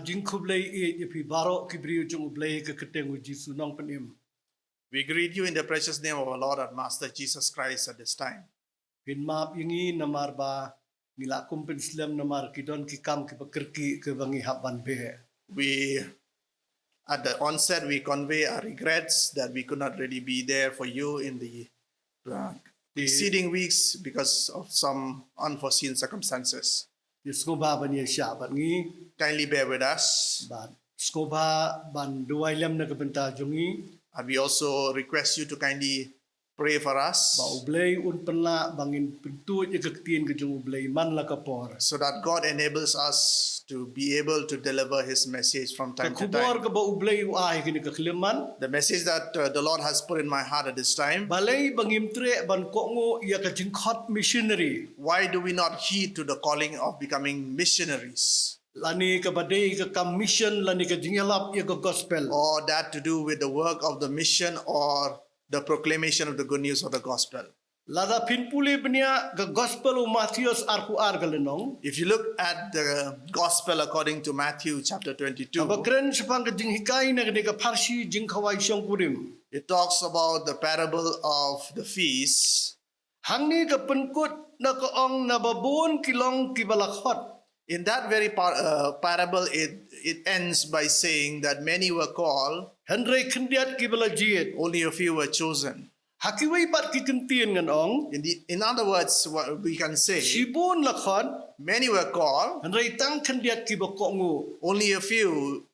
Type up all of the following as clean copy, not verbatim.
Jingkhot Balei pi barok kibriu jong Balei ke keteng Jisu nong penim. We greet you in the precious name of our Lord and Master Jesus Christ at this time. Pin maap yingi namar ba ngila kumpen Islam namar kidon kikam ki pekerki ke bangi haban be. We, at the onset, we convey our regrets that we could not really be there for you in the preceding weeks because of some unforeseen circumstances. Skoba ban ye sya ban ngi Kindly bear with us. ban skoba ban duai lem na kebenta jongi And we also request you to kindly pray for us ba Balei un penla bangin pintu ye kektien ke jong Balei man la kapor. so that God enables us to be able to deliver His message from time to Kubor time. ke ba Balei ai kini ke kleman The message that the Lord has put in my heart at this time. Balei bangim tre ban Kohnguh ya ke Jingkhot Missionary. Why do we not heed to the calling of becoming missionaries? Lani ke badai ke kam mission lani ke jingalap ya ke gospel. Or that to do with the work of the mission or the proclamation of the good news of the gospel. Lada pin puli benia ke gospel Matius arku ar galenong. If you look at the gospel according to Matthew chapter 22, Aba keren sepang ke jinghikai na ke parsi jingkhawai syong kurim. it talks about the parable of the feast. Hang ni ke penkut na ke ong na babun kilong kibalakhot. In that very parable, it ends by saying that many were called, Henry kendiat kibalajiet. only a few were chosen. Hakiwai bat ki kentien ngan ong. In other words, what we can say, Sibun lakhot. many were called, Henry tang kendiat kibakonggu. only a few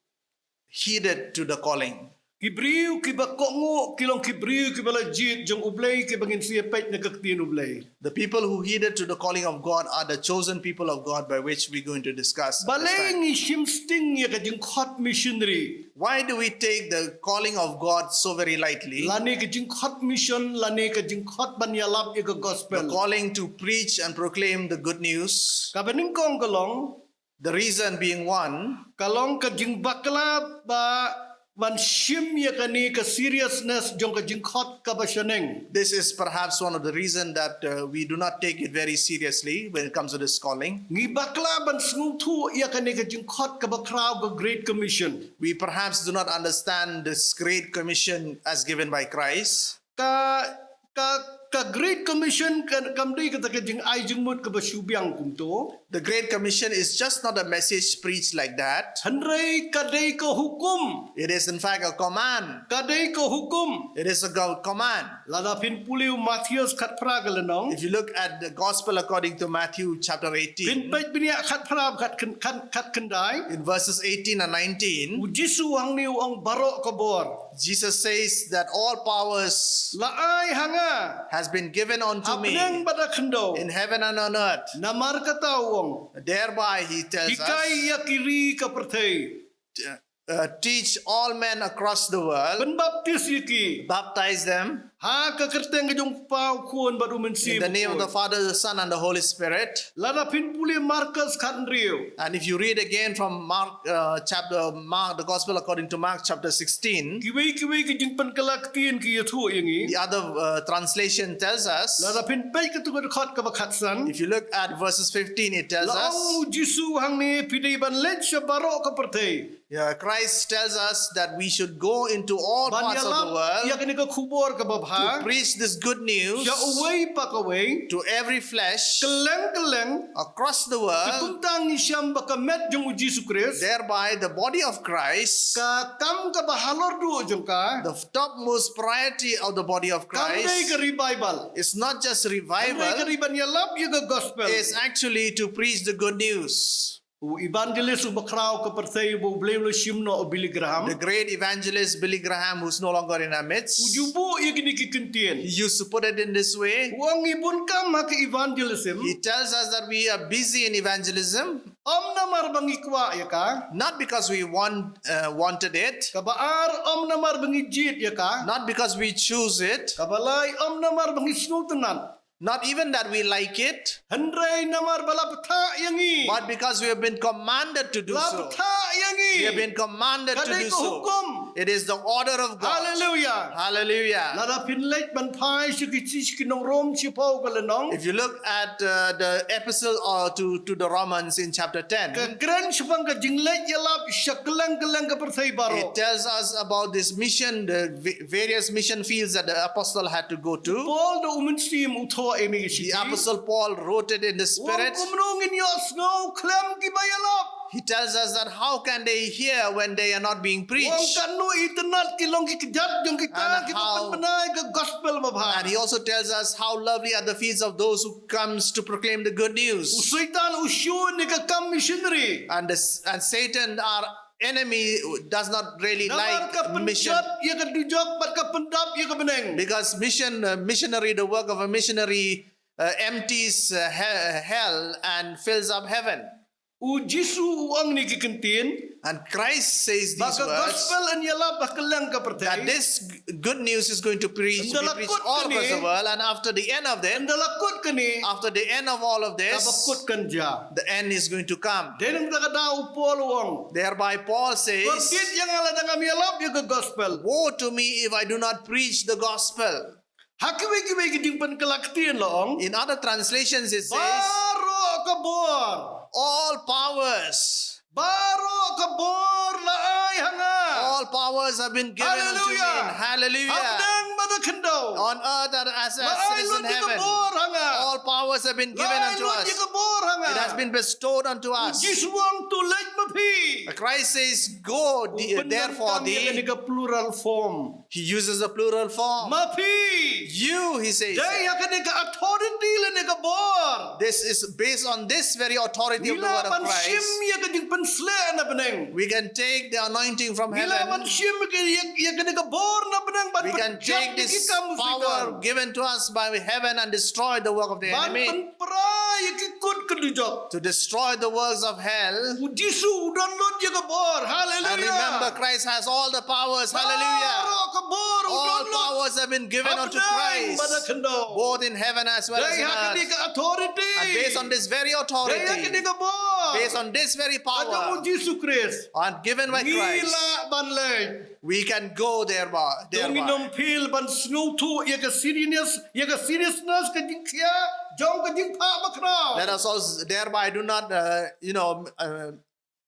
heeded to the calling. Kibriu kibakonggu kilong kibriu kibalajiet jong Balei ke bangin siapait na kektien Balei. The people who heeded to the calling of God are the chosen people of God by which we're going to discuss. At this Balei time. ngi shimsting ya ke Jingkhot Missionary. Why do we take the calling of God so very lightly? Lani ke Jingkhot mission, lani ke Jingkhot banyalap ya ke The gospel. calling to preach and proclaim the good news. Kabening kong kalong, The reason being one, kalong ke jingbakla ba ban shim ya ke ni ke seriousness jong ke Jingkhot ka basyaneng. this is perhaps one of the reasons that we do not take it very seriously when it comes to this calling. Ngi bakla ban sngung thu ya ke ni ke Jingkhot ka bakraw ke Great Commission. We perhaps do not understand this great commission as given by Christ. Ka Great Commission kan kamdai kata ke jing ai jingmut ke basyubiang kumto. The great commission is just not a message preached like that. Handrai kadai ke hukum. It is in fact a command. Kadai ke hukum. It is a command. Lada pin puliu Matius kat pra galenong. If you look at the gospel according to Matthew chapter Pin 18, pait binia kat pra kat kendai. in verses 18 and 19, Ujisu hang niu ong barok ke bor. Jesus says that all powers La ai hanga. has been given unto me Apneng pada kendo. in heaven and on earth. Namar kata ong. Thereby he tells us, Hikai ya kiri ke perthai. teach all men across the world, Ben baptis yiki. baptize them Ha ke kerteng ke jong pau kuon badu mensi. in the name of the Father, the Son, and the Holy Spirit. Lada pin puli Markus kat riu. And if you read again from the Gospel according to Mark chapter 16, Kiwai ke jing pen kelaktian ki yathu yangi. the other translation tells us, Lada pin pait ke tu khot ke bakhatsan. if you look at verses 15, it tells us, Laong Jisu hang ni pidai ban lech barok ke perthai. Christ tells us that we should go into all parts of the Banyalap ya world kini ke kubur ke to babha. preach this good news Ya uwei pak uwei. to every flesh Keleng across the world. ketuntang isyam bakamet jong Jisu Kris. Thereby, the body of Christ, Ka kam ke bahalor du jong ka. the topmost priority of the body of Kamdai Christ, ke revival. is not just Kamdai ke revival, ribanyalap ya ke gospel. is actually to preach the good news. O evangelist bakraw ke perthai bo bleu shimno Billy Graham. The great evangelist Billy Graham, who's no longer in our midst, Ujubo ya kini kikentien. he used to put it in this way. Wang ibun kam ha ke evangelism. He tells us that we are busy in evangelism, Om namar bangi kwa ya ka. not because we wanted it, Kabaar om namar bangi jit ya ka. not because we choose it, Kabalai om namar bangi snultanan. not even that we like it, Hendrai namar balapta yangi. but because we have been commanded to do so. Lapta yangi. We have been commanded to Kadai do ke so. hukum. It is the order of God. Hallelujah. Hallelujah. Lada pinlet ban pai shikichi kinong rom chipo kalenong. If you look at the epistle to the Romans in chapter 10, Ka kren shpang ka jinglet yalap shaklang kalang ka perthai baro. it tells us about this mission, the various mission fields that the apostle had to go to. Paul do uminsim utho emi The shichi. apostle Paul wrote it in the Wong Spirit. kumnong in your snow klam ki bayalap. He tells us that how can they hear when they are not being Wong preached? kanu itanat kilong ki kejat jong kita And ki how- panay ka gospel mabha. And he also tells us how lovely are the feet of those who comes to proclaim the good news. Usaitan usyun ni ka kam missionary. And Satan, our enemy, does not really Namar ka like mission. penjat ya ka dujok bat ka pendap ya ka beneng. Because missionary, the work of a missionary empties hell and fills up heaven. U Jisu uang ni ki kentin. And Christ says these Baka words, gospel an yala bakalang ka that pertai. this good news is going to be preached all across the world, and after the end of that, Andalakot kani after the end of all of this, kabakot kanja. the end is going to come. Denang takada upol uang. Thereby Paul says, Korkit yang ala danga yalap ya ka gospel. woe to me if I do not preach the gospel. Hakiwe kiwe kiting pan kalaktian loong. In other translations it says, Baro kabor. all powers, Baro kabor laay hanga. all powers have been given unto me. Hallelujah. Hallelujah. Habdang madakendo. On earth and as it Laay is lo in di heaven. kabor hanga. All powers have been given Laay unto lo di us. kabor hanga. It has been bestowed unto us. Jiswang tulad mapi. Christ says, go therefore Ini thee. ka plural form. He uses a plural form. Mapi. You, he says. Dai akan ni ka authority le ni ka bor. This is based on this very authority of the Nila word of man sim Christ. ya ka ding pensle na beneng. We can take the anointing from Nila man heaven. sim ya ka ni ka bor na beneng. Ban We can penjat take ni this kita musikan. power given to us by heaven and destroy the work of the Ban enemy. penpera ya kikut kedujok. To destroy the works of hell. Jisu download ya ka bor. And remember, Hallelujah. Christ has all the powers. Hallelujah. Baro ka bor. All powers have been given unto Christ, Badakendo. both in heaven as well as Dai in akan ni earth. ka authority. And based on this very Dai akan ni authority, ka bor. based on this very Ajamu power, Jisu Christ. and given by Christ, Ngila banlay. we can go thereby. Donginom pil ban snutu ya ka seriousness ka jingkhia jong ka jingpa makrao. Let us also thereby do not,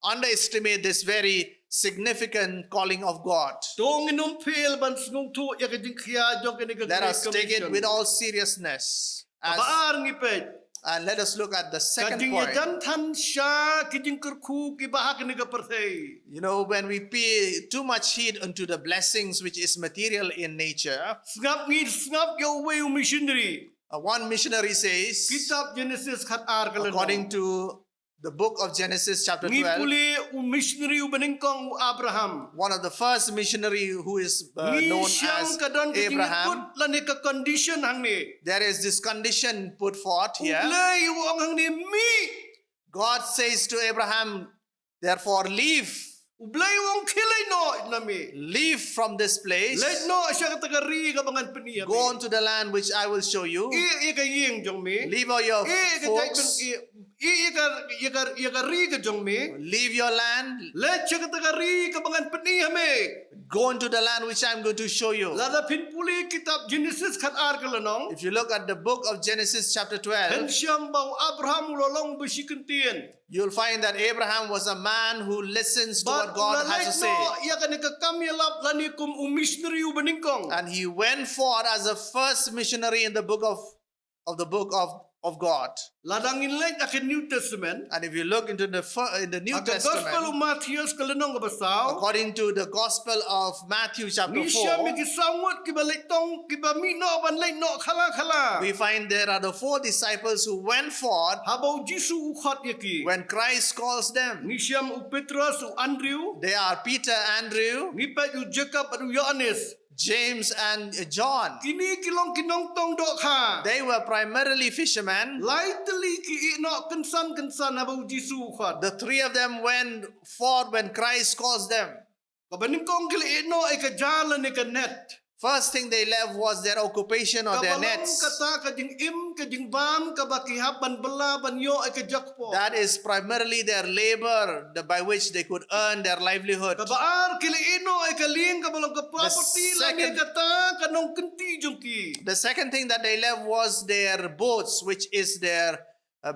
underestimate this very significant calling of God. Donginom pil ban snutu ya ka jingkhia jong ka ni ka Let us take it with all seriousness. Baar ngipet. And let us look at the second Kading point. yadan tan sha ki jingkerku ki bahak ni ka perthei. You know, when we pay too much heed unto the blessings which is material in nature, Sngap yo way missionary. one missionary says, Kitab Genesis khat ar kalan. according to the book of Genesis chapter 12, Ngipuli missionary beningkong Abraham. one of the first missionary who is known as Abraham, Lani ka condition hang ni. there is this condition put forth here. Ulay wong hang ni mi. God says to Abraham, therefore leave Ublay wong kilay no nami. leave from this place, Let no asya ka tagari ka bangan peniya. go on to the land which I will show you, I ka ying jong mi. leave all your I ka folks, I ka ri ka jong mi. leave your land, Let siya ka tagari ka bangan peniya mi. go into the land which I'm going to show you. Lada pinpuli kitab Genesis khat ar kalanong. If you look at the book of Genesis chapter 12, Hensyam bau Abraham lolong besikentian. you'll find that Abraham was a man who listens to what God has to say. Ya kan ka kami lap lani kum missionary u beningkong. And he went forth as the first missionary in the book of God. Ladangin lain akan New Testament. And if you look into in the New Akan gospel Testament, Matthew kalanong kabasaw. according to the Gospel of Matthew chapter Misha 4, mi kisawat kibalik tong kibamino ban lain no khala. we find there are the 4 disciples who went forth Habau Jisu ukhat yaki. when Christ calls them. Nisham u Petrus u Andrew. They are Peter, Andrew, Nipet u Jacob u Yohanes. James, and John. Kini kilong kinong tong dok ha. They were primarily fishermen. Lightly ki no kensan habau Jisu ukhat. The 3 of them went forth when Christ calls them. Kabaningkong kili no ay kajalan ni ka net. First thing they left was their occupation or their Kabalong nets. kata ka jing im ka jing bam ka bakihap ban bela ban yo ay ka jakpo. That is primarily their labor by which they could earn their livelihood. Kabaar kiliino ay kaling kabalong ka property lang second- kata kanong kenti jungki. The second thing that they left was their boats, which is their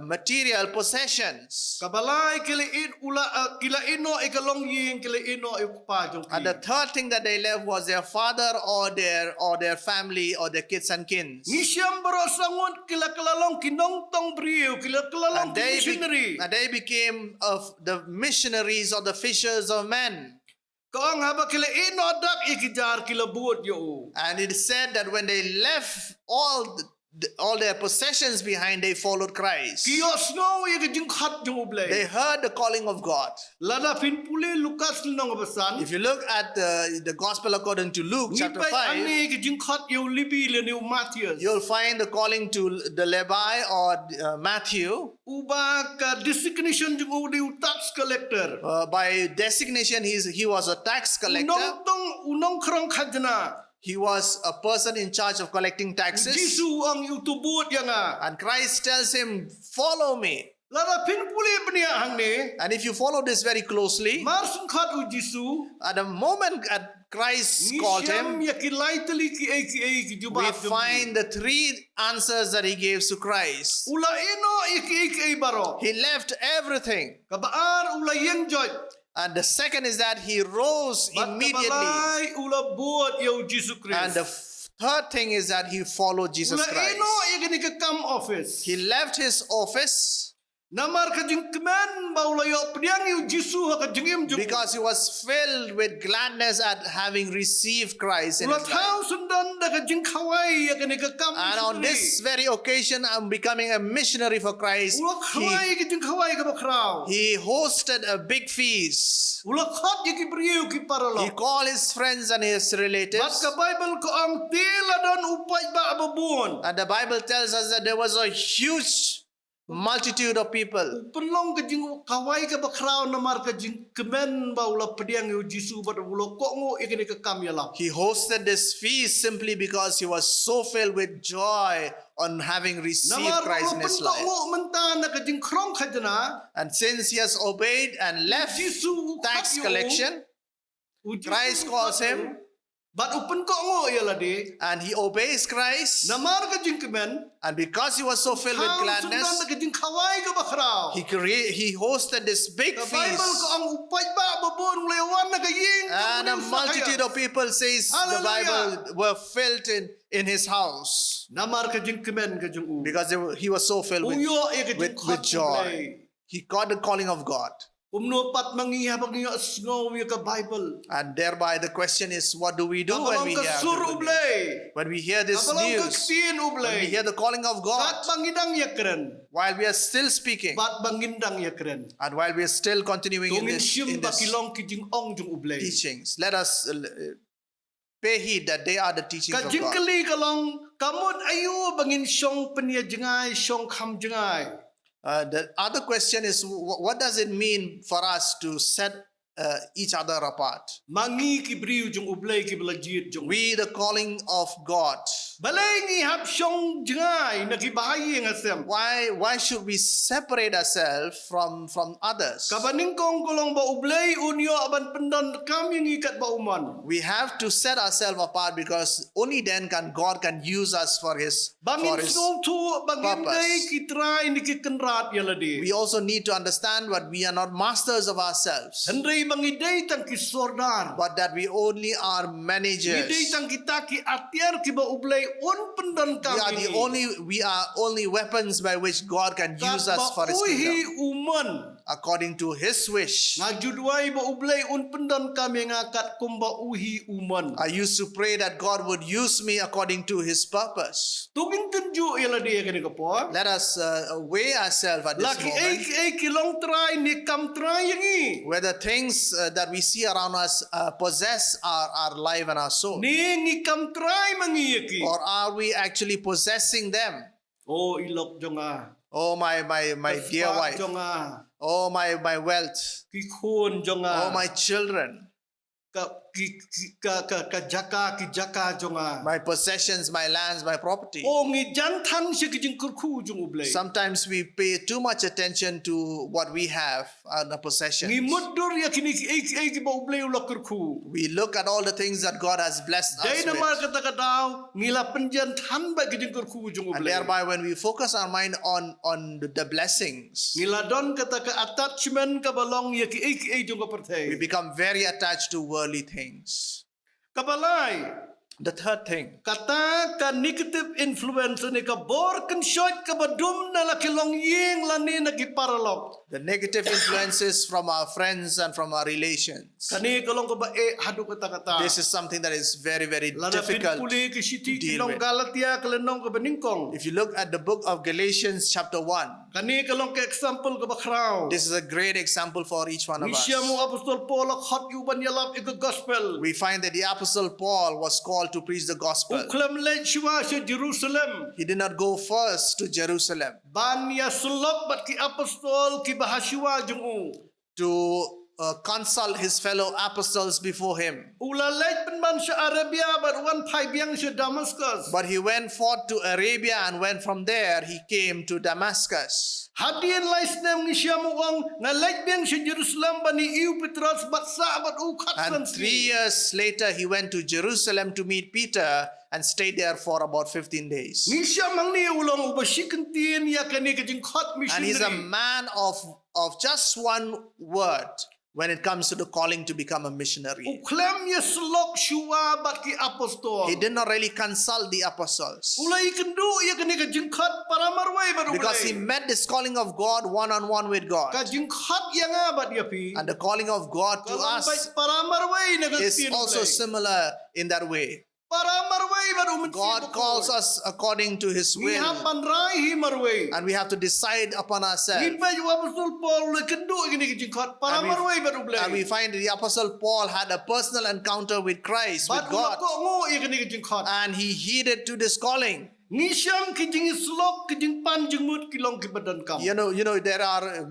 material possessions. Kabalay kilaino ay kalongying kilaino ay pa jungki. And the third thing that they left was their father or their family or their kids and kins. Ngisyam baro sangot kilakalalong kinongtong briyo kilakalalong missionary. And they became of the missionaries or the fishers of men. Kaong haba kilaino dak ikijar kilabuot yo. And it is said that when they left all their possessions behind, they followed Christ. Kiyos no ay ka jingkhot jung ublay. They heard the calling of God. Lada pinpuli Lukas nong abasan. If you look at the gospel according to Luke chapter 5, Ani ka jingkhot yo libi le ni Matthias. you'll find the calling to the Levi or Matthew. Uba ka designation jung udi tax collector. By designation, he was a tax collector. Unong krong khajna. He was a person in charge of collecting taxes. Jisu ang utubot yang a. And Christ tells him, follow me. Lada pinpuli bnia hang ni. And if you follow this very closely, Marsun khat u Jisu. at the moment Christ called him, Ya kilai teli ki we jubah. find the three answers that he gave to Christ. Ula ino iki baro. He left everything. Kabaar ula yang joy. And the second is that he rose immediately. Kabalay ula buat yo Jesus And the Christ. third thing is that he followed Jesus Ula Christ. ino ikani ka come office. He left his office Namar ka jing kemen ba ula yo pediang yo Jesus ha ka jingim jung. because he was filled with gladness at having received Christ in Ula his life. tau sundan da ka jing kawai ikani ka come. And on this very occasion, I'm becoming a missionary for Christ. Ula kawai ka jing kawai ka bakraw. He hosted a big feast. Ula khat iki priyo ki He paralo. called his friends and his relatives. Bas ka Bible ko ang tila don upay ba ababon. And the Bible tells us that there was a huge multitude of people. Penlong ka jing kawai ka bakraw namar ka jing kemen ba ula pediang yo Jesus ba ula Kohnguh ikani ka come ya la. He hosted this feast simply because he was so filled with joy on having received Namar Christ ula in his life. Kohnguh menta na ka jing krong khajna. And since he has obeyed and left Jesus tax collection, Christ calls him. But upen Kohnguh ya la de. And he obeys Christ. Namar ka jing kemen. And because he was so filled with Sundan gladness, na ka jing kawai ka bakraw. he hosted this big The Bible ko feast. ang upay ba babon lewan na ka ying. And a multitude of people says the Hallelujah. Bible were filled in his house. Namar ka jing kemen ka jing u. Because he was so filled Uyo e ka jing with khot joy. He got the calling of God. Umno pat mangiha pag niya asngaw ya ka Bible. And thereby the question is, what do we do when we Kabalong ka sur hear, ublay. when we hear this Kabalong ka news? ksin When ublay. we hear the calling of Kat God, bangidang ya keren. while we are still speaking, Bat bangindang ya keren. and while we are still continuing in Tungin this siyum teachings, bakilong ki jing ong jung ublay. let us pay heed that they are the teachings Ka of jing God. kali kalong kamot ayu bangin syong penia jengai syong kam jengai. The other question is, what does it mean for us to set each other apart? Mangi ki briu jung ublay ki belajit jung. We, the calling of God. Balei ngi hap syong jengai na ki bahayi ngasem. Why should we separate ourselves from others? Kabaning kong kolong ba ublay unyo aban pendon kam yang ikat ba uman. We have to set ourselves apart because only then God can use us for His Bangin song tu bangin purpose. day kita ini kenrat ya ladi. We also need to understand that we are not masters of ourselves, Hendai bangiday tang kisordar. but that we only are managers. Giday tang kita ki atiar ki ba ublay on pendon kami. We are only weapons by which God can use us for His kingdom, uman. according to His wish. Ngajudway ba ublay on pendon kami ngakat kumba uhi uman. I used to pray that God would use me according to His purpose. Tubing tunju ya ladi ya kini kapo. Let us weigh ourselves at this Laki moment, kilong try ni kam try yang i. whether things that we see around us possess our life and our soul, Ni ngikam try mangiyaki. or are we actually possessing them? Oh ilok jonga. Oh, my dear wife. Jonga. Oh, my wealth. Kikun jonga. Oh, my children. Ka ka jaka jonga. my possessions, my lands, my property. O ngi jantan siya kijing kurku jong ublay. Sometimes we pay too much attention to what we have and the possessions. Ngi mudur ya kini ki ba ublay ulo kurku. We look at all the things that God has blessed us Dai namar with. kata kadaw ngila penjantan ba kijing kurku jong And ublay. thereby when we focus our mind on the blessings, Ngila don kata ka attachment ka balong ya ki jong ka we pertay. become very attached to worldly things. Kabalay. The third thing, Kata ka negative influence ni ka bor kan shot ka badum na laki long ying lani na kiparalok. the negative influences from our friends and from our relations. Kani kalong ka ba hadu kata. This is something that is very, very Lada difficult. puli ki siti to deal kilong with. Galatia kalenong ka baningkong. If you look at the book of Galatians chapter 1, Kani kalong ka example ka ba kraw. this is a great example for each one of us. Misya mo apostol Paul ak hot yu ban yalap ika gospel. We find that the apostle Paul was called to preach the gospel. Uklam le shiwa sa Jerusalem. He did not go first to Jerusalem Ban ya sulok bat ki apostol ki bahasiwa jung u. to consult his fellow apostles before him. Ula lej penban sa Arabia bat wan pai biang sa Damascus. But he went forth to Arabia, and when from there he came to Damascus. Hadian lais nem ni siya mo ang nga lej biang sa Jerusalem bani iu Petros bat sa bat ukat And san 3 years later he went to Jerusalem to meet Peter and stayed there for about 15 days. Ni siya mang ni ulang ubasikantin ya kani ka Jingkhot And he's a missionary. man of just one word when it comes to the calling to become a missionary. Uklem ya selok syua bat ki apostol. He did not really consult the apostles Ulai kendu ya kani ka Jingkhot para marwai baru because he ulai. met this calling of God one-on-one with God. Ka Jingkhot yang abat ya pi. And the calling of God to Kalau baik us para marwai na is kastin also ulai. similar in that way. Para marwai baru mensi. God calls us according to his Ni will, hapan rai hi marwai. and we have to decide upon ourselves. Ni pa yu apostol Paul ulai kendu kani ka Jingkhot para And we- marwai baru And we ulai. find the apostle Paul had a personal encounter with Christ, with Bat God, ulak Kohnguh ya kani ka Jingkhot. and he heeded to this calling. Ni syam ki jing slok ki jing pan jing mut ki long ki badan kam. You know, there are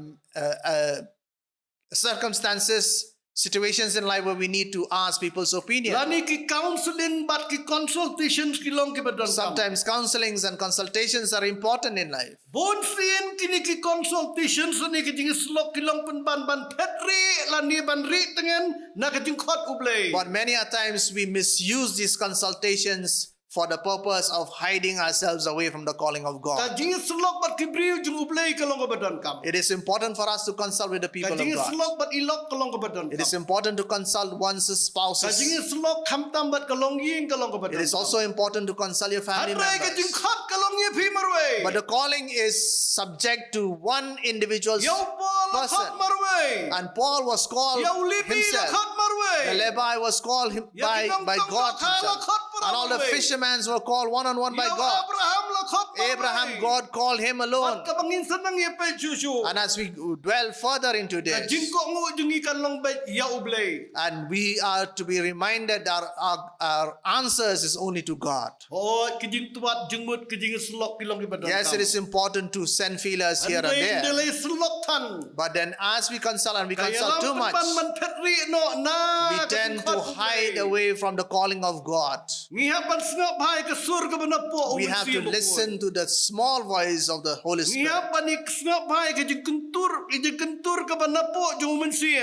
circumstances, situations in life where we need to ask people's opinion. Lani ki counseling bat ki consultations ki long ki badan kam. Sometimes counselings and consultations are important in life. Bon sien kini ki consultations ni ki jing slok ki long pen ban petri lani ban ri tengen na ki jing khot ublay. But many a times we misuse these consultations for the purpose of hiding ourselves away from the calling of Ka God. jing slok bat ki briu jing ublay ki long ki badan kam. It is important for us to consult with the Ka people of jing God. slok bat ilok ki long ki badan It kam. is important to consult one's Ka spouses. jing slok kham tam bat ki long yin ki long ki badan. It is also important to consult your family Hadrai ka jing members. khot ki long ye phi marway. But the calling is subject to one individual's Yo Paul khot person. marway. And Paul was called Yo Libi himself. khot marway. The Levi was called by God himself. And all the fishermen were called one-on-one by God. Abraham, God called him alone. And as we dwell further into this, and we are to be reminded that our answers is only to God. Yes, it is important to send feelers here and there. But then as we consult and we consult too much, we tend to hide away from the calling of God. We have to listen to the small voice of the Holy Spirit.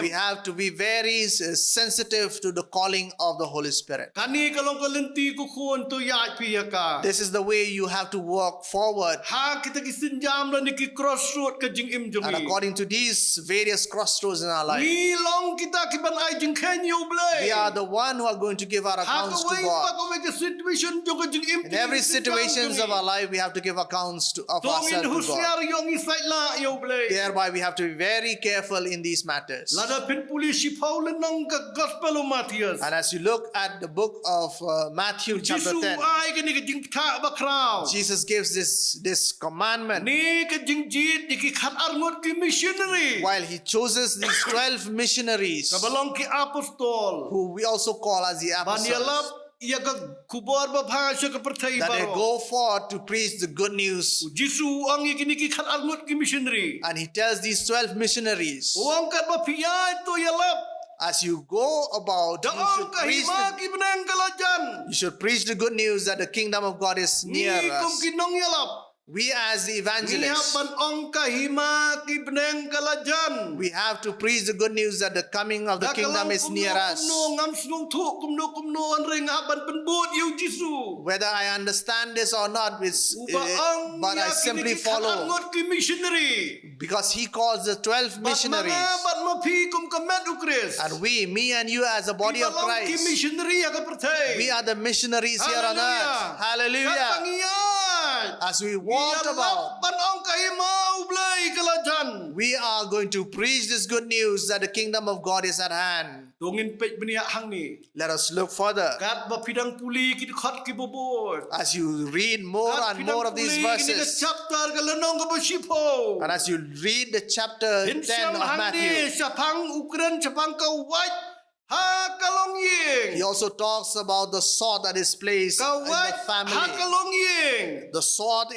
We have to be very sensitive to the calling of the Holy Spirit. This is the way you have to work forward. And according to these various crossroads in our life, we are the one who are going to give our accounts to God. In every situations of our life, we have to give accounts of ourselves to God. Thereby, we have to be very careful in these matters. And as you look at the book of Matthew chapter 10, Jesus gives this commandment while he chooses these 12 missionaries who we also call as the apostles, that they go forth to preach the good news. And he tells these 12 missionaries As you go about, Da ong kahima ki benang kalajan. you should preach the good news that the kingdom of God is near Ni kum us. kinong yalap. We as the Ni evangelists, hapan ong kahima ki benang kalajan. we have to preach the good news that the coming of the kingdom is near us. Kumno ngam snung thu kumno anring hapan penbut yu Jisu. Whether I understand this or not, Uba but I simply follow angot ki missionary. because he calls the 12 missionaries. Bat mapi kum kamet ukris. And we, me and you as a body of Ki Christ, missionary aga pertai. we are the missionaries here on earth. Hallelujah. Katangiyat. As we walk about, Pan ong kahima ublay kalajan. we are going to preach this good news that the kingdom of God is at hand. Tungin pej benia hang ni. Let us look further. Kat ba pidang puli ki khot ki bobot. As you read more and more of these verses, chapter kalanong ka basipo. and as you read the chapter 10 of Matthew, Sapang ukran sapang ka white ha kalong ying. he also talks about the sword that is placed Ka in white the ha family. kalong ying. The sword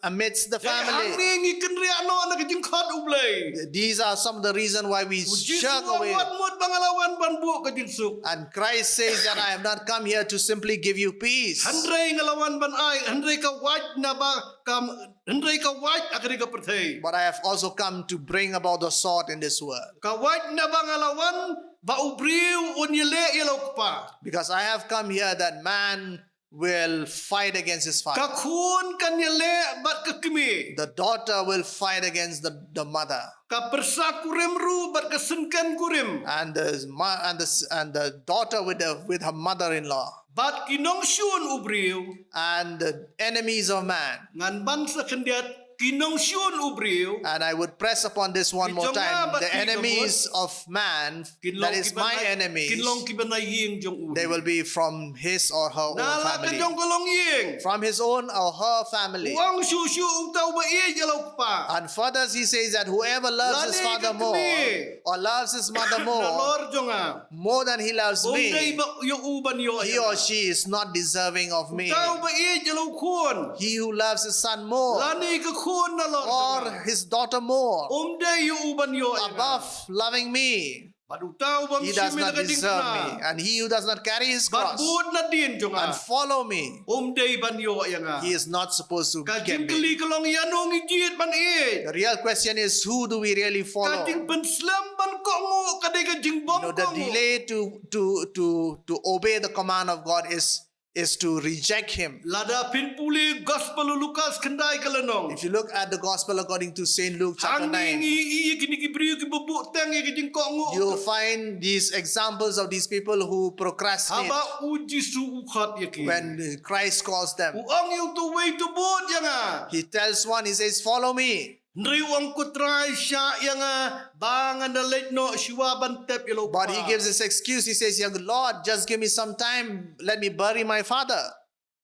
amidst the Hang family. ni ngiken riano na ka jingkhot ublay. These are some of the reasons why we shirk away. Wat mot pangalawan ban bu ka jinsuk. And Christ says that I have not come here to simply give you peace, Handray ngalawan ban ay, handray ka white na ba kam handray ka white akari ka perthai. but I have also come to bring about the sword in this world. Ka white na ba ngalawan ba ubriu unyele yelo pa. Because I have come here that man will fight against his father. Ka khun kan yele bat ka kimi. The daughter will fight against the mother. Ka persa kurim ru bat ka senkan kurim. And the daughter with her mother-in-law. Bat kinong syun ubriu. And the enemies of man. Ngan bansa kendiat kinong syun ubriu. And I would press upon this one more time. The enemies of man, that is my enemies, Kinlong kibanay ying jong uri. they will be from his or her own Nala ka family. jong kolong ying. From his own or her family. Uang syusyu utaw ba iya jalaw pa. And further he says that whoever loves his Lani father ka more kami. or loves his mother more Nalor jonga. more than he loves Umday me, ba yung uban yo. he or she is not deserving of me. Utaw ba iya jalaw kun. He who loves his son more Lani ka kun nalor or jonga. his daughter more Umday yung uban yo. above loving me, Utaw ba he does not deserve me. And he who does not carry his cross Bud na din jonga. and follow me, Umday ban yo nga. he is not supposed to get Kajing me. kali kalong yanong ijit ban it. The real question is, who do we really follow? Kajing penslam ban Kohnguh kadai kajing bom The Kohnguh. delay to obey the command of God is to reject him. Lada pin puli gospel Lukas kendai kalanong. If you look at the gospel according to St. Luke chapter 9, Iya kini kibriu ki bubuk tang ya kajing Kohnguh. you'll find these examples of these people who procrastinate Haba uji su ukhat ya ki. when Christ calls them. Uang yung tu way tu bot ya nga. He tells one, he says, follow me. Ndri uang kutrai sya ya nga. Bangan na late no siwa ban tep ya But he gives this excuse. He says, "Yeah, Lord, just give me some time. Let me bury my father."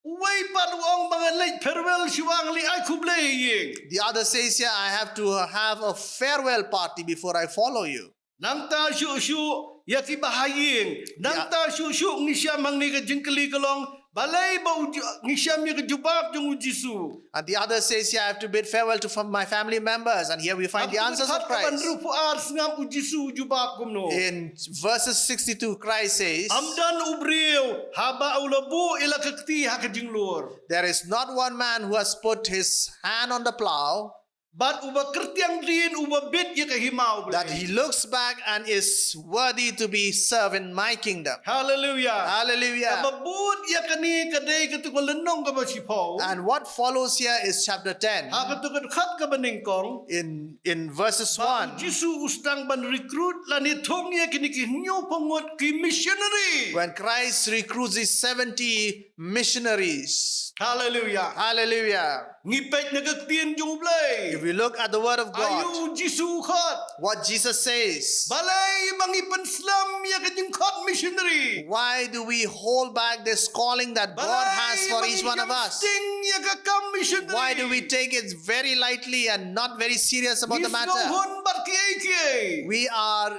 Way pat uang bangan late farewell siwa ngali ay kublay ying. The other says, "Yeah, I have to have a farewell party before I follow you." Nang ta syu ya ki bahaying. Nang ta syu ngisyam hang ni ka jingkeli kalong. Balei ba ngisyam ya ka jubab jong Jisu. And the other says, "Yeah, I have to bid farewell to my family members." And here we find the answers of Christ. In verses 62, Christ says, Amdan ubriu haba ulabu ila kakti hakajinglur. "There is not one man who has put his hand on the plow But uba kertiang din uba bit ya kahimau. that he looks back and is worthy to be served in my kingdom." Hallelujah. Hallelujah. Kababut ya kani kadai ketukul lenong ka basipaw. And what follows here is chapter 10. Ha ketukul khat ka baningkong. In verses 1, Jisu ustang ban recruit lani thong ya kini ki nyo pangot ki missionary. when Christ recruits his 70 missionaries. Hallelujah. Hallelujah. Ngipet na kaktian jong blay. If we look at the word of God, Ayu Jisu khat. what Jesus says, Balei mangipan slam ya ka Jingkhot missionary. why do we hold back this calling that God has for each one of us? Sting ya ka kam missionary. Why do we take it very lightly and not very serious about the matter? Misnohon bat ki. We are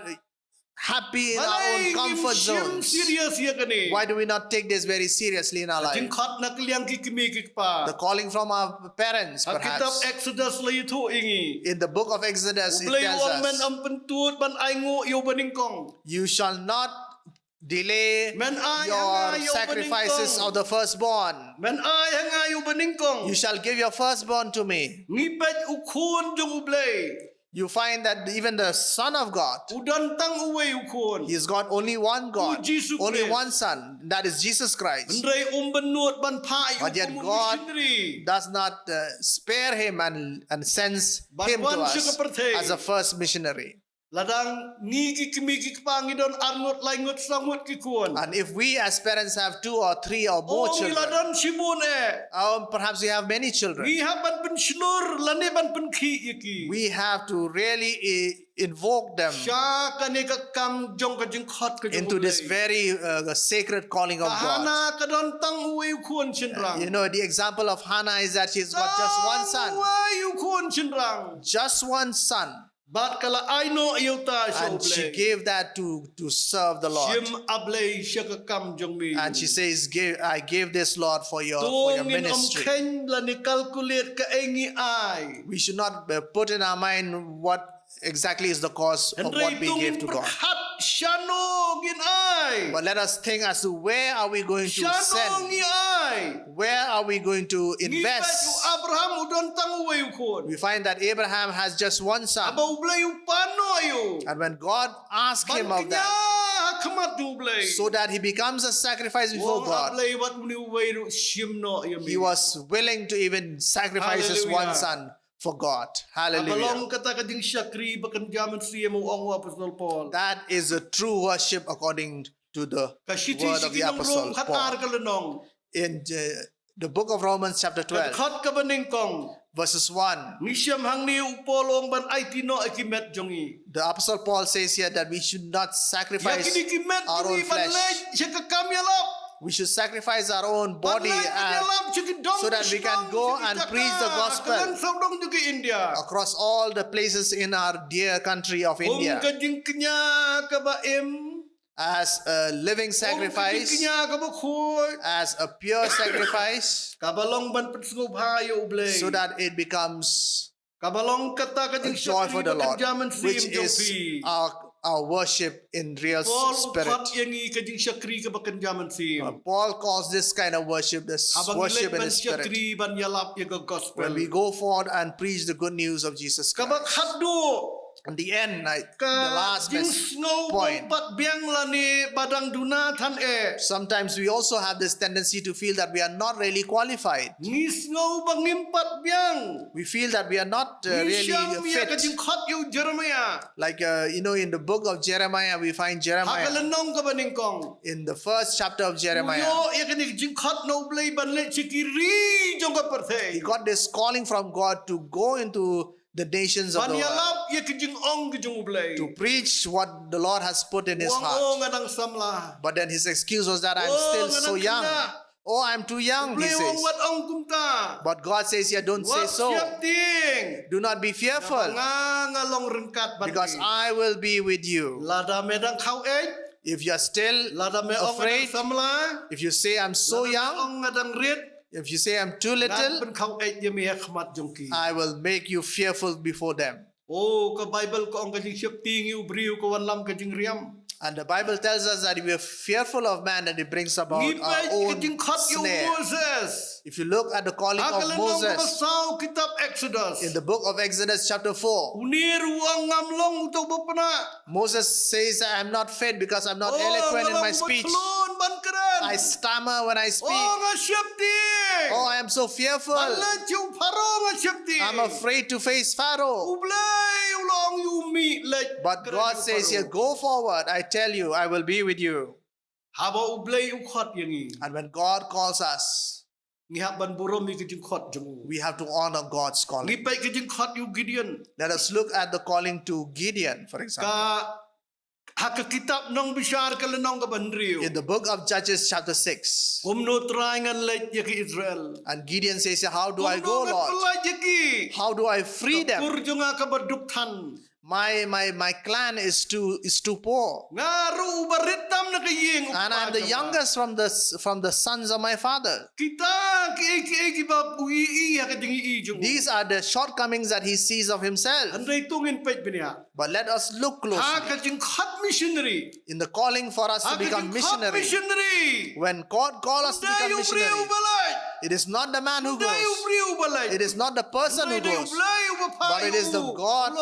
happy in our own comfort zones. Serius ya kani. Why do we not take this very seriously in our life? Jingkhot nak liang kikimi kikpa. The calling from our parents, Kitab perhaps. Exodus lai tu ingi. In the book of Exodus, it Ublay tells wang men us, ampentut ban aingo yo beningkong. you shall not delay Men ai your hanga yo sacrifices beningkong. of the firstborn. Men ai hanga yo beningkong. You shall give your firstborn to me. Ngipet ukun jung ublay. You find that even the Son of God, Udan tang uwe ukun. He has got only one God, Jesus only Christ. one Son, that is Jesus Christ. Bendrai benut ban pai But yet ukum God missionary. does not spare him and sends But him to one us suka as a first missionary. Ladang ngiki kimi kipang idon arngot laingot sangut kikuan. And if we as parents have 2 or 3 or more Oh children, miladan simun perhaps we have many children, Ngi haban penslur lane ban penki yaki. we have to really invoke them Sya kane ka kam jong ka jingkhot ka into this very sacred calling of God. Hana ka don tang uwe ukun chinrang. You know, the example of Hannah is that she's got just one son. Uwe ukun chinrang. Just one son. Bat kala aino iota sya And she ublay. gave that to serve the Lord. Sim ablay sya ka kam jong mi. And she says, I gave this, Lord, for your Tungin ministry. ken lani calculate ka engi ai. We should not put in our mind what exactly is the cause of what we gave to God. Shano gin ai. But let us think as to where are we going to Shano send? ngi ai. Where are we going to Ngi invest? baju Abraham udon tang uwe ukun. We find that Abraham has just one son. Aba ublay upano yo. And when God asked him of that, Kamat dublay. so that he becomes a sacrifice before Wong God, ablay wat muni uwe ru shimno yami. he was willing to even sacrifice his one Hallelujah. son for God. Hallelujah. Abalong kata ka ding syakri bakan jaman siya mo ang Apostol Paul. That is a true worship according to the Kasiti word of the sikinong Apostle rong katar Paul. kalanong. In the book of Romans chapter 12, Kat ka baningkong. verses 1, Ngisyam hang ni upolong ban ay tino akimet jongi. the Apostle Paul says here that we should not sacrifice Yakini kimet our own jongi ban flesh. lej siya kakamyalap. We should sacrifice our own body so that we can go and preach the gospel Kalan saudong juga India. across all the places in our dear country of India Kajing kenya kabaim. as a living sacrifice, Kenya kabakhoy. as a pure sacrifice, Kabalong ban petsungob hayo ublay. so that it becomes Kabalong kata a kajing joy for the Lord, jaman which sim is jongpi. our worship in real Paul spirit. upat yangi kajing syakri kabakan jaman sim. Paul calls this kind of worship this Habang worship ilet in ban the spirit. syakri ban yalap ya ka gospel. When we go forward and preach the good news of Jesus Christ. Kabak haddo. In the end, the Ka last jing snow point. pat biang lani badang duna tan Sometimes we also have this tendency to feel that we are not really qualified. Ni snow bangimpat biang. We feel that we are not really Ngisyam ya fit. kajing khot yu Jeremiah. Like, in the book of Jeremiah, we find Jeremiah Hakalanong ka baningkong. in the first chapter of Jeremiah. Yo ya kajing jingkhot no blay ban le chikiri jong ka perthe. He got this calling from God to go into the nations of Ban the world, yalap ya kajing ong kajing blay. to preach what the Lord has put in his Wang heart. ngadang samla. But then his excuse was that I'm still so young. Oh, I'm too young, he Blay wong says. wat ong kumta. But God says here, don't say Wat so. siap ting. Do not be fearful, Ngalong rengkat ban. because I will be with you. Lada medang kau If you're still Lada me ong afraid, ngadang samla. if you say I'm so young, Ong ngadang rit. if you say I'm too Nan little, pen kau ya mi khmat jongki. I will make you fearful before them. Oh, ka Bible ko ang kajing siap ting ubriu ko wan lam kajing riam. And the Bible tells us that if we are fearful of man, that it brings about our Ngipay own kajing khat yu snare. Moses. If you look at the calling of Hakalanong Moses basaw kitab Exodus. in the book of Exodus chapter 4, Uniru ang ngamlong utaw bapana. Moses says, I'm not fit because I'm not eloquent in my speech. Ban keren. I stammer when I speak. Oh, nga siap ting. Oh, I am so fearful. Bala jiu paro nga siap ting. I'm afraid to face Pharaoh. Ublay ulong yumi lek. But God says here, go forward. I tell you, I will be with you. Haba ublay ukhat yangi. And when God calls us, Ngihap ban burom mi kajing khot jemu. we have to honor God's calling. Ngipay kajing khot yu Gideon. Let us look at the calling to Gideon, for example. Ka haka kitab nong bishar kalanong ka bandriyo. In the book of Judges chapter 6. Kumno traingan lek yaki Israel. And Gideon says, how do I go, Kumno Lord? katulay yaki. How do I free them? Kurjo nga ka baduktan. my clan is too poor. Ngaru ubaritam na kayeng And I'm the youngest from the sons of my father. Kita ki ba pui ha kading ijung. These are the shortcomings that he sees of himself. Andai tungin pet binia. But let us look closely Ha ka Jingkhot missionary. in the calling for us to become missionary. Missionary. When God calls us to become Dayu missionary, priu balai. it is not the man who Dayu goes. priu balai. It is not the person who Dayu goes. blai ubapayu. But it is Ulong God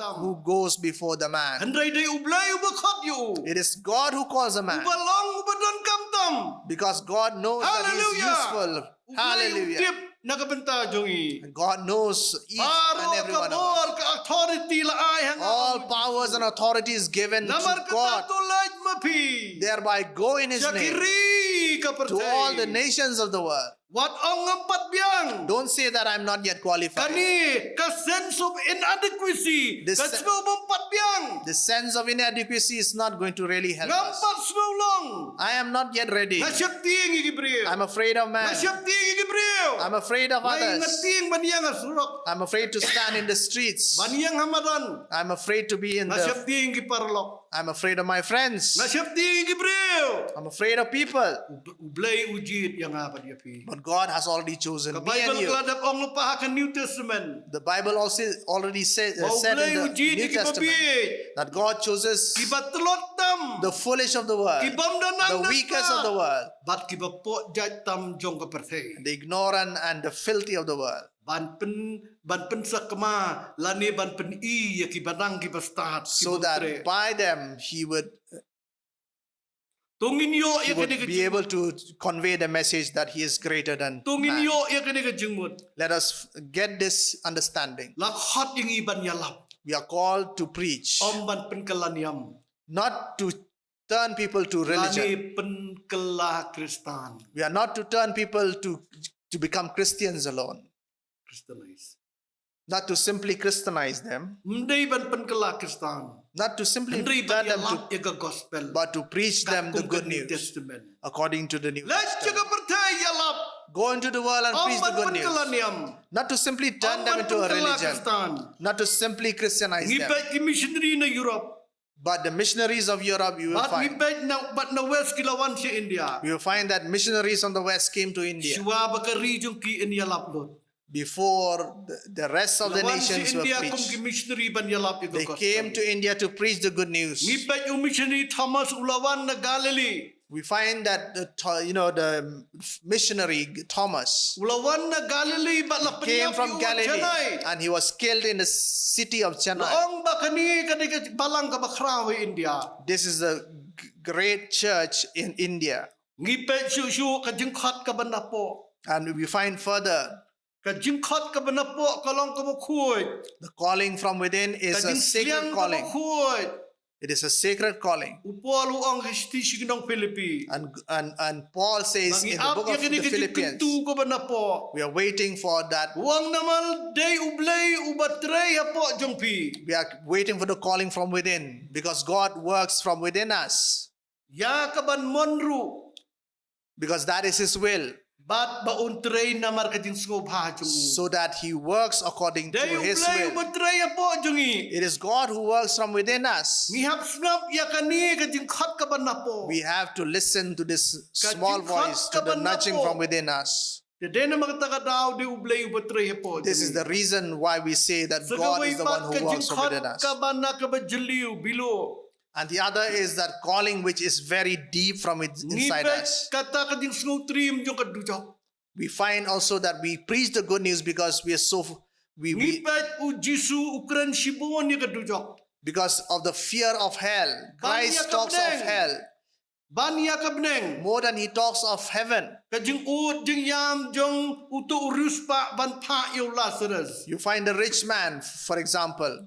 ubadon who goes before the man. Andai dayu blai ubakot you. It is God who calls a man. Ubalong ubadon kamtam. Because God knows that he is Hallelujah. useful. Hallelujah. Tip nakabenta jongi. And God knows each and every one of us. Ka authority la ai hang. All powers and authorities given to Namar God, kata light mapi. thereby go in his name Jakiri ka to all the percaya. nations of the world. Wat ang empat biang. Don't say that I'm not yet qualified. Kani ka sense of inadequacy. This- Ka semua empat biang. The sense of inadequacy is not going to really help us. Ngampat semua long. I am not yet ready. Nasyakti ang igibriyo. I'm afraid of man. Nasyakti ang igibriyo. I'm afraid of May others. ngati ang baniyang asurok. I'm afraid to stand in the streets. Baniyang hamadan. I'm afraid to be in the. Nasyakti ang giparlok. I'm afraid of my friends. Nasyakti ang igibriyo. I'm afraid of people. Ublay ujit yang apa dia pi. But God has already chosen Ka me and Bible you. keladap ang lupahakan New Testament. The Bible also already said in Ublay the ujit New Testament ikibabit. that God chooses Kibatelotam. the foolish of the world, Kibamdanang the weakest of the world, Bat kibapo jatam jong kapertay. the ignorant and the filthy of the world, Ban pen sakma lani ban pen I ya kibanang kibastat. so that by them he would Tungin yo ya kene be able to convey the message that he is greater than Tungin man. yo ya kene jengmut. Let us get this understanding. Lakhot yang iban yalap. We are called to preach, Om ban pen kelaniam. not to turn people to religion. Lani pen kelah Kristan. We are not to turn people to become Christians alone, Christianize. not to simply Christianize them, Mdai ban pen kelah Kristan. not to simply Hendri turn ban them to, yalap ya ke gospel. but to preach them the good New news Testament. according to the New Let's Testament. jaga percaya yalap. Go into the world and Om preach the ban good pen news, kelaniam. not to simply turn Om them ban into a pen kelah religion, Kristan. not to simply Christianize them. Ngibet ki missionary na Europe. But the missionaries of Europe, you will Bat find, ngibet na West kilawan si India. you will find that missionaries from the West came to India Siwa baka region ki in yalap lot. before the rest of the Lawan si nations were India kung preached. ki missionary ban yalap ito They came to India to preach the good news. Ngibet yung missionary Thomas Ulawan na Galilee. We find that the missionary Thomas Ulawan na Galilee ba la came penyap from yung Galilee Chennai. and he was killed in the city of Chennai. Laong ba kani kani balang ka bakrawe India. This is a great church in India. Ngibet siu ka Jingkhot ka banapo. And we find further Ka Jingkhot ka banapo kalong ka makuy. the calling from within is Ka a sacred Jingsliang ka calling. makuy. It is a sacred calling. Upualu ang histisi ng Pilipi. And Paul says in the Mangiap book ya of kini the Philippians, kentu ka banapo. we are waiting for that. Uang namal day ublay ubatrey apo jongpi. We are waiting for the calling from within because God works from within us Ya kaban monru. because that is his will, Bat baun trey namar ka jingsgo bhajung. so that he works according to Day his ublay will. ubatrey apo jongi. It is God who works from within us. Ngihap snap ya kani ka jingkhot ka banapo. We have to listen to this Ka small jingkhot voice, to ka the ba nudging napo? from within us. Dede na magtaka daw de ublay ubatrey apo. This is the reason why we say that God is the one who works from within us. Ka bana ka ba jeliu bilo. And the other is that calling which is very deep from inside Ngibet us. kata ka jingsgo trim jong kadujok. We find also that we preach the good news because we are we Ngibet u Jisu ukran shibon ni kadujok. because of the fear of hell. Christ Banya talks of kabneng. hell Banya kabneng. more than he talks of heaven. Kajing ut jing yam jong utu urus pa ban pa yo Lazarus. You find the rich man, for example,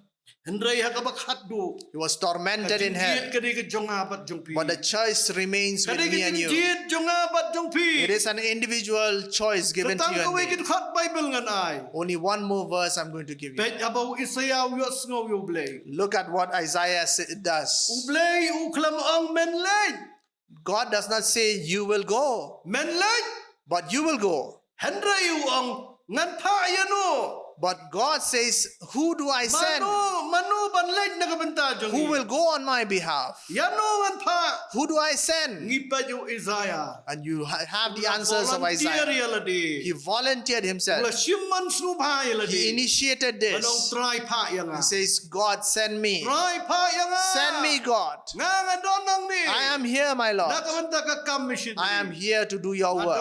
Hendrai hakabak haddo. he was tormented in hell, Kadi ka jong abat jong pi. but the choice remains with Kadi me ka and you. jit jong abat jong pi. It is an individual choice given to Tatang you and kaway me. kit khat Bible ngan ay. Only one more verse I'm going to give you. Bet abaw Isayaw yo sngaw yo blay. Look at what Isaiah does. Ublay uklam ang menlay. God does not say you will go, Menlay. but you will go. Hendrai ang ngan pa yano. But God says, who do I send? Manu banlej na kabanta jong. Who will go on my behalf? Yano ngan pa. Who do I send? Ngipa yung Isaiah. And you have the answers of Isaiah. He volunteered himself. He initiated this. He says, God, send me. Send me, God. I am here, my Lord. I am here to do your work.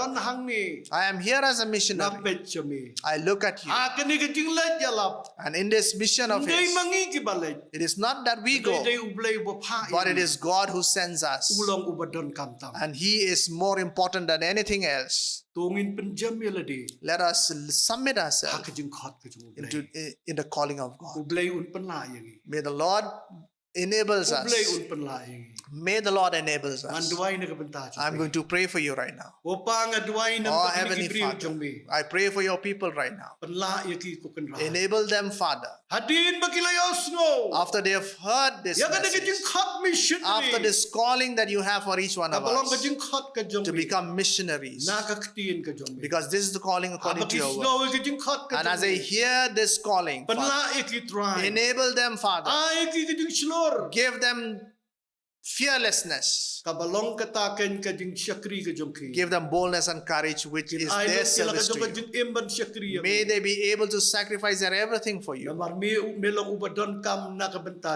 I am here as a missionary. I look at you. And in this mission of his, it is not that we go, but it is God who sends us. And he is more important than anything else. Let us submit ourselves in the calling of God. May the Lord enables us. May the Lord enables us. I'm going to pray for you right now. Oh, Heavenly Father, I pray for your people right now. Enable them, Father. After they have heard this message, after this calling that you have for each one of us to become missionaries, because this is the calling according to your word. And as they hear this calling, Father, enable them, Father. Give them fearlessness. Give them boldness and courage, which is their service to you. May they be able to sacrifice their everything for you,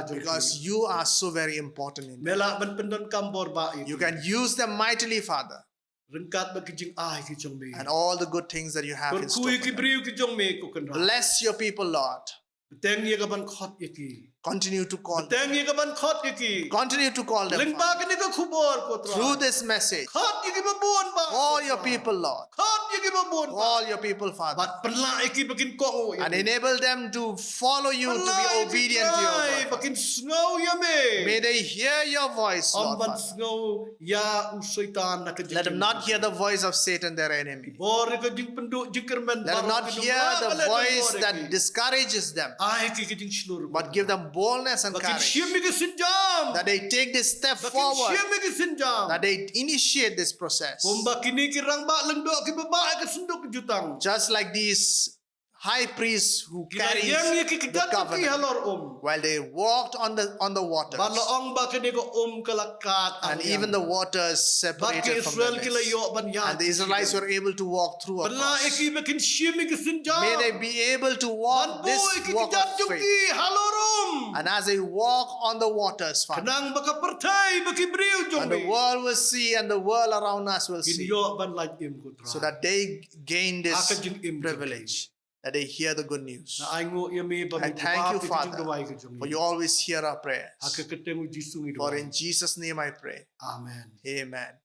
because you are so very important in them. You can use them mightily, Father, and all the good things that you have in store for them. Bless your people, Lord. Continue to call them. Continue to call them, Father. Through this message, call your people, Lord. Call your people, Father. And enable them to follow you, to be obedient to your word. May they hear your voice, Lord, Father. Let them not hear the voice of Satan, their enemy. Let them not hear the voice that discourages them, but give them boldness and courage, that they take this step forward, that they initiate this process. Just like these high priests who carried the covenant while they walked on the waters, and even the waters separated from the mist, and the Israelites were able to walk through across. May they be able to walk this walk of faith, and as they walk on the waters, Father, and the world will see, and the world around us will see, so that they gain this privilege, that they hear the good news. I thank you, Father, for you always hear our prayers. For in Jesus' name I pray. Amen. Amen.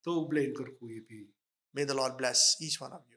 May the Lord bless each one of you.